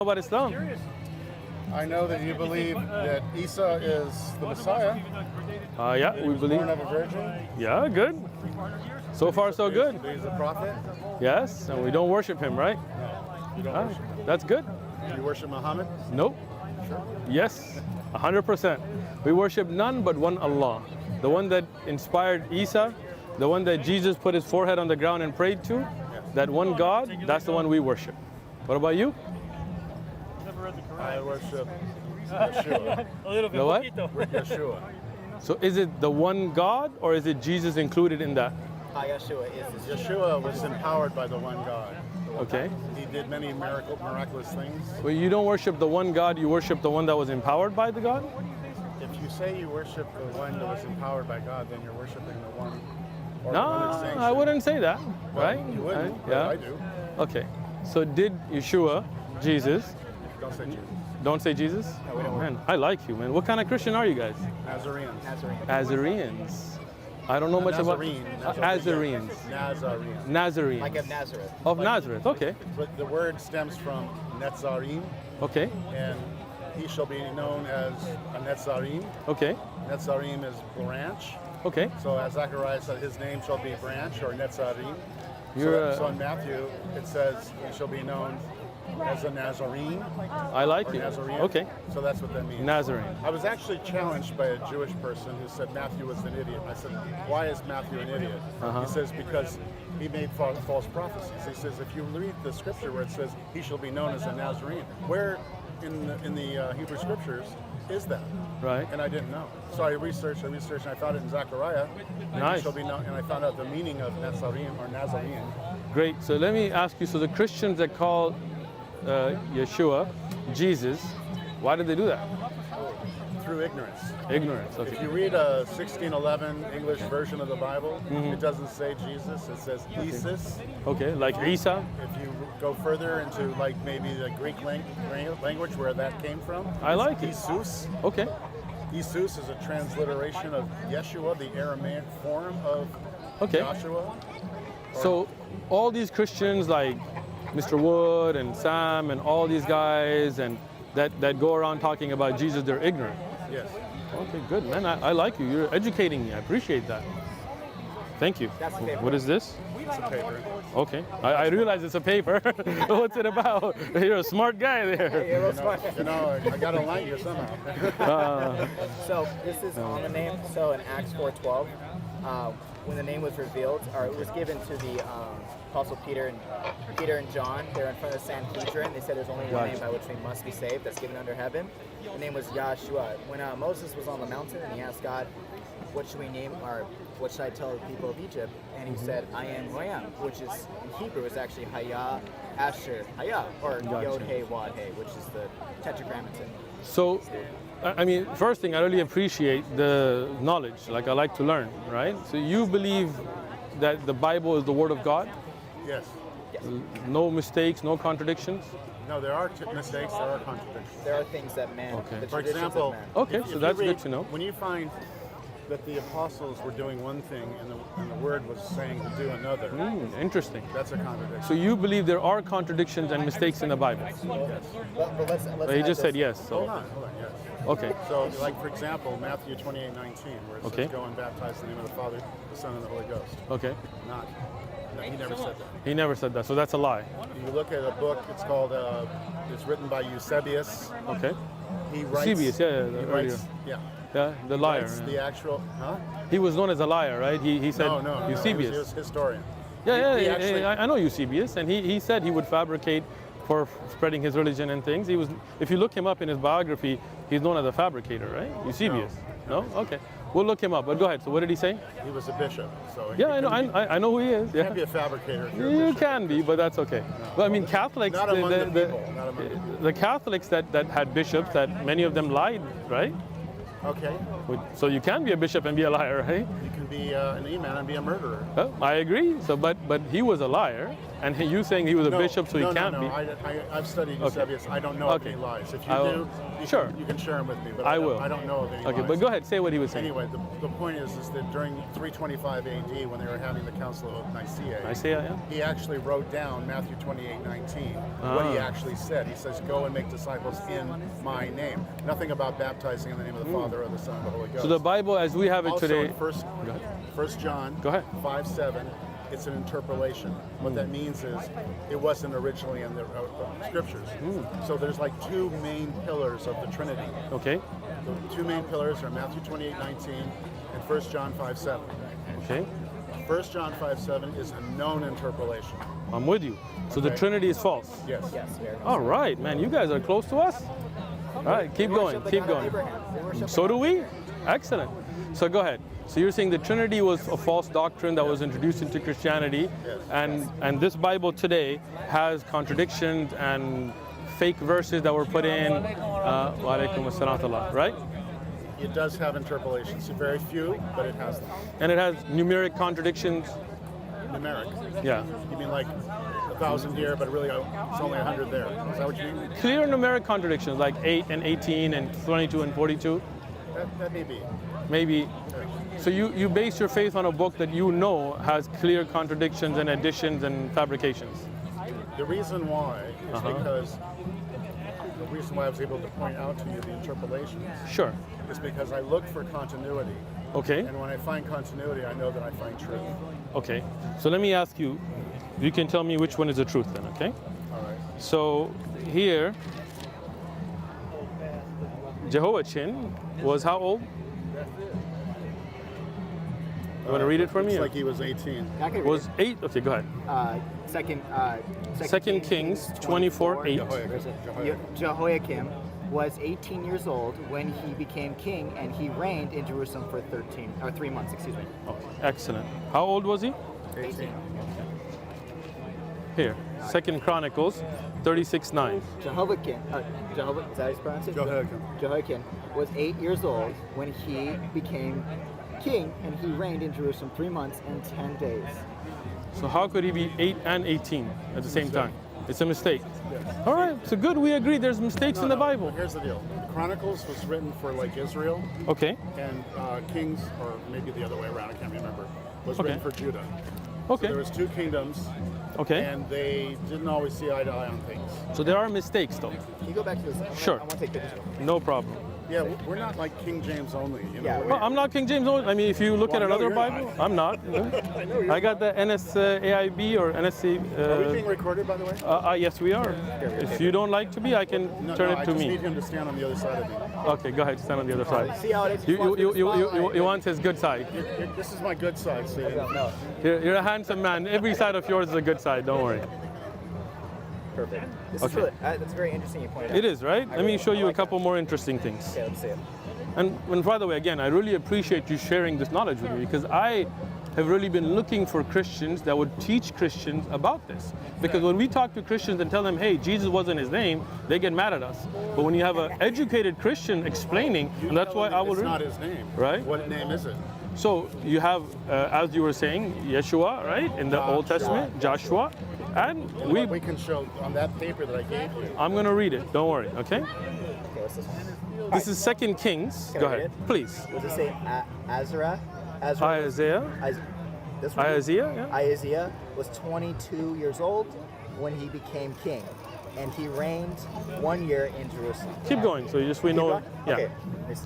about Islam? I know that you believe that Isa is the Messiah. Yeah, we believe. Born of a virgin. Yeah, good. So far, so good. He's a prophet. Yes, and we don't worship him, right? You don't Ah, worship. that's good. You worship Muhammad. Nope. Sure. Yes, 100%. We worship none but one Allah. The one that inspired Isa, the one that Jesus put his forehead on the ground and prayed to, that one God, that's the one we worship. What about you? I worship Yeshua. The what? Yeshua. So is it the one God or is it Jesus included in that? Yeshua is his Yeshua was empowered by the one God. Okay. He did many miraculous things. Well, you don't worship the one God, you worship the one that was empowered by the God? If you say you worship the one that was empowered by God, then you're worshiping the one. Or No, the one that's sanctioned. I wouldn't say that, Well, right? You wouldn't, but Yeah. I do. Okay. So did Yeshua, Jesus, Don't say Jesus. don't say Jesus? No, we don't. Oh, man, I like you, man. What kind of Christian are you guys? Nazareans. Azareans. I don't know much Nazarene. about Azareans. Nazareans. Nazarenes. like of Nazareth. Of Nazareth. Okay. But the word stems from Netzarim, Okay. and he shall be known as a Netzarim. Okay. Netzarim is branch. Okay. So as Zechariah said, his name shall be branch or Netzarim. You're So in Matthew, it says he shall be known as a Nazarene I like or you. Nazarene. Okay. So that's what that means. Nazarene. I was actually challenged by a Jewish person who said Matthew was an idiot. I said, why is Matthew an idiot? He says, because he made false prophecies. He says, if you read the scripture where it says he shall be known as a Nazarene, where in the Hebrew scriptures is that? Right. And I didn't know. So I researched, and I found it in Zechariah. And Nice. he shall be known, and I found out the meaning of Nazarene or Nazarene. Great. So let me ask you. So the Christians that call Yeshua Jesus, why did they do that? Through ignorance. Ignorance. If Okay. you read a 1611 English version of the Bible, it doesn't say Jesus, it says Isis. Okay. Like Isa. If you go further into like maybe the Greek language where that came from, I like it. Isus. Okay. Isus is a transliteration of Yeshua, the Aramaic form of Okay. Joshua. So all these Christians like Mr. Wood and Sam and all these guys and that go around talking about Jesus, they're ignorant. Yes. Okay, good, man. I like you. You're educating me. I appreciate that. Thank you. That's the paper. What is this? It's a paper. Okay. I realize it's a paper. What's it about? You're a smart guy there. You're real smart. I got to line you somehow. So this is on the name. So in Acts 4:12, when the name was revealed, or it was given to the Apostle Peter and John, they're in front of the Sanhedrin. They said there's only one name by which we must be saved, that's given under heaven. The name was Yahshua. When Moses was on the mountain and he asked God, what should we name, or what should I tell the people of Egypt? And he said, I am who I am, which is in Hebrew is actually Hayah, Asher, Hayah, or Yod Hey Wad Hey, which is the tetragrammaton. So, I mean, first thing, I really appreciate the knowledge. Like, I like to learn, right? So you believe that the Bible is the Word of God? Yes. No mistakes, no contradictions? No, there are mistakes, there are contradictions. There are things that man, Okay. the For traditions example, of man. Okay, if so you that's read- good to know. When you find that the apostles were doing one thing and the word was saying to do another, Interesting. that's a contradiction. So you believe there are contradictions and mistakes in the Bible? Yes. But let's He add just said this. yes. Hold So on, yes. okay. So, like for example, Matthew 28:19, where it Okay. says, "Go and baptize in the name of the Father, the Son, and the Holy Ghost." Okay. Not. No, he never said that. He never said that. So that's a lie. You look at a book. It's called. It's written by Eusebius. Okay. He writes. Eusebius, yeah, He the writes. earlier. Yeah. Yeah, the liar. Writes the actual. Huh? He was known as a liar, right? He said No. Eusebius. He was a historian. Yeah, He actually- I know Eusebius, and he said he would fabricate for spreading his religion and things. He was, if you look him up in his biography, he's known as a fabricator, right? Eusebius. No? Okay. We'll look him up. But go ahead. So what did he say? He was a bishop. So Yeah, I know. couldn't be- I know who he is. You Yeah. can't be a fabricator. If you're a You bishop. can be, but that's okay. But I mean, Catholics, Not among the people. Not among the people. the Catholics that had bishops, that many of them lied, right? Okay. So you can be a bishop and be a liar, right? You can be an imam and be a murderer. Oh, I agree. So, but he was a liar, and you saying he was a bishop, so he can't be. I've studied Eusebius. I don't know of any lies. If you do, you can share them with me. But I don't know of any lies. Okay, but go ahead, say what he was saying. Anyway, the point is that during 325 AD, when they were having the Council of Nicaea, he actually wrote down Matthew 28:19. What he actually said. He says, "Go and make disciples in my name." Nothing about baptizing in the name of the Father or the Son or the Holy Ghost. So the Bible, as we have it also, today. First John 5:7. It's an interpolation. What that means is it wasn't originally in the scriptures. So there's like two main pillars of the Trinity. Okay. The two main pillars are Matthew 28:19 and 1 John 5:7. Okay. 1 John 5:7 is a known interpolation. I'm with you. So the Trinity is false. Yes. All right, man. You guys are close to us. All right, keep going. Keep going. So do we. Excellent. So go ahead. So you're saying the Trinity was a false doctrine that was introduced into Christianity, and this Bible today has contradictions and fake verses that were put in. Wa alaikum assalam, right? It does have interpolations. Very few, but it has them. And it has numeric contradictions. Numeric? Yeah. You mean like 1,000 here, but really it's only 100 there? Is that what you mean? Clear numeric contradictions, like 8 and 18 and 22 and 42. That may be. Maybe. So you base your faith on a book that you know has clear contradictions and additions and fabrications. The reason why is because the reason why I was able to point out to you the interpolations. Sure. Is because I look for continuity. Okay. And when I find continuity, I know that I find truth. Okay. So let me ask you. You can tell me which one is the truth then. Okay. All right. So here, Jehoiachin was how old? You want to read it for me? Looks like he was 18. Was 8? Okay, go ahead. Second Kings 24:8. Jehoiakim was 18 years old when he became king, and he reigned in Jerusalem for 3 months. Excuse me. Okay, excellent. How old was he? 18. Here, Second Chronicles 36:9. Jehoiakim, is that how you pronounce it? Jehoiakim was 8 years old when he became king, and he reigned in Jerusalem 3 months and 10 days. So how could he be 8 and 18 at the same time? It's a mistake. All right, so good. We agree there's mistakes in the Bible. Here's the deal. Chronicles was written for like Israel. Okay. And Kings, or maybe the other way around, I can't remember, was written for Judah. Okay. So there was two kingdoms. Okay. And they didn't always see eye to eye on things. So there are mistakes though. Can you go back to this? Sure. I want to take pictures. No problem. Yeah, we're not like King James only. You know? Yeah, Well, I'm not King James only. I mean, if you look at Well, I know another you're Bible, not. I'm not. I got the NSAIB or NSC. Are we being recorded, by the way? Yes, we are. If you don't like to be, I can turn it I to just me. need him to stand on the other side of me. Okay, go ahead. Stand on the other side. See how it is? You want his good side. This is my good side, see? No. You're a handsome man. Every side of yours is a good side. Don't worry. Perfect. This is really, that's very interesting you pointed out. It is, right? Let me show you a couple more interesting things. Okay, let's see it. And by the way, again, I really appreciate you sharing this knowledge with me, because I have really been looking for Christians that would teach Christians about this. Because when we talk to Christians and tell them, hey, Jesus wasn't his name, they get mad at us. But when you have an educated Christian explaining, and that's why I will It's not his name. Right? What name is it? So you have, as you were saying, Yeshua, right? In the Old Testament, Joshua. And we can show on that paper that I gave you. I'm going to read it. Don't worry, okay? Okay, what's this one? This is 2 Kings. Go ahead, please. Does it say Azra? Isaiah. This one? Isaiah, yeah. Isaiah was 22 years old when he became king, and he reigned 1 year in Jerusalem. Keep going, so we know. Yeah. Okay.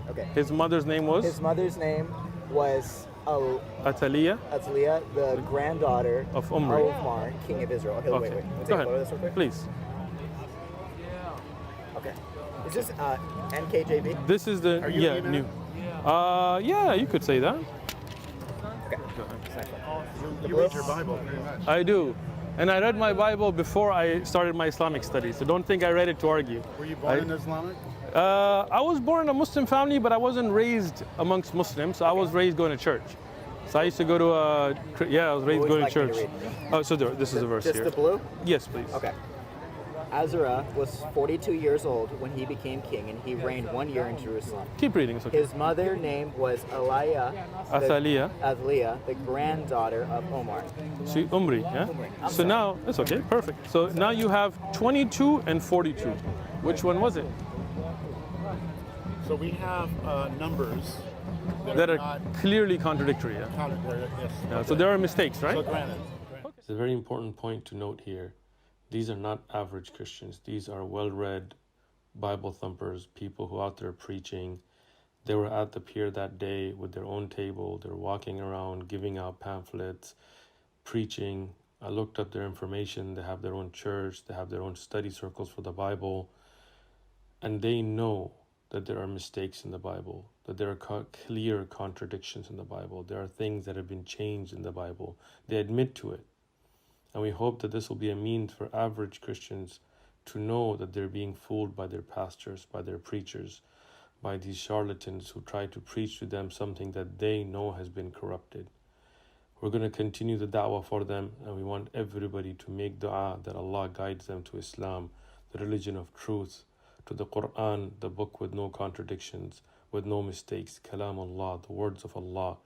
Okay. His mother's name was? His mother's name was Athaliah, the granddaughter of Omri, king of Israel. Okay, wait. Let me take a photo of this real quick. Please. Okay. Is this NKJV? This is the new. Yeah, you could say that. Okay. You read your Bible pretty much. I do. And I read my Bible before I started my Islamic studies, so don't think I read it to argue. Were you born in Islamic? I was born in a Muslim family, but I wasn't raised amongst Muslims. So I was raised going to church. So I used to go to I was raised going to church. Oh, so this is the verse just here. the blue? Yes, please. Okay. Azariah was 42 years old when he became king, and he reigned 1 year in Jerusalem. Keep reading, it's okay. His mother name was Athaliah, the granddaughter of Omar. See, Umri, yeah? I'm So sorry. now, it's okay, perfect. So now you have 22 and 42. Which one was it? So we have numbers That are not clearly contradictory, yeah? counted. Yes. Yeah, so there are mistakes, right? So granted. It's a very important point to note here. These are not average Christians. These are well-read Bible thumpers, people who are out there preaching. They were at the pier that day with their own table. They're walking around, giving out pamphlets, preaching. I looked up their information. They have their own church. They have their own study circles for the Bible. And they know that there are mistakes in the Bible, that there are clear contradictions in the Bible. There are things that have been changed in the Bible. They admit to it. And we hope that this will be a means for average Christians to know that they're being fooled by their pastors, by their preachers, by these charlatans who try to preach to them something that they know has been corrupted. We're going to continue the da'wah for them, and we want everybody to make dua that Allah guides them to Islam, the religion of truth, to the Quran, the book with no contradictions, with no mistakes, Kalam Allah, the words of Allah,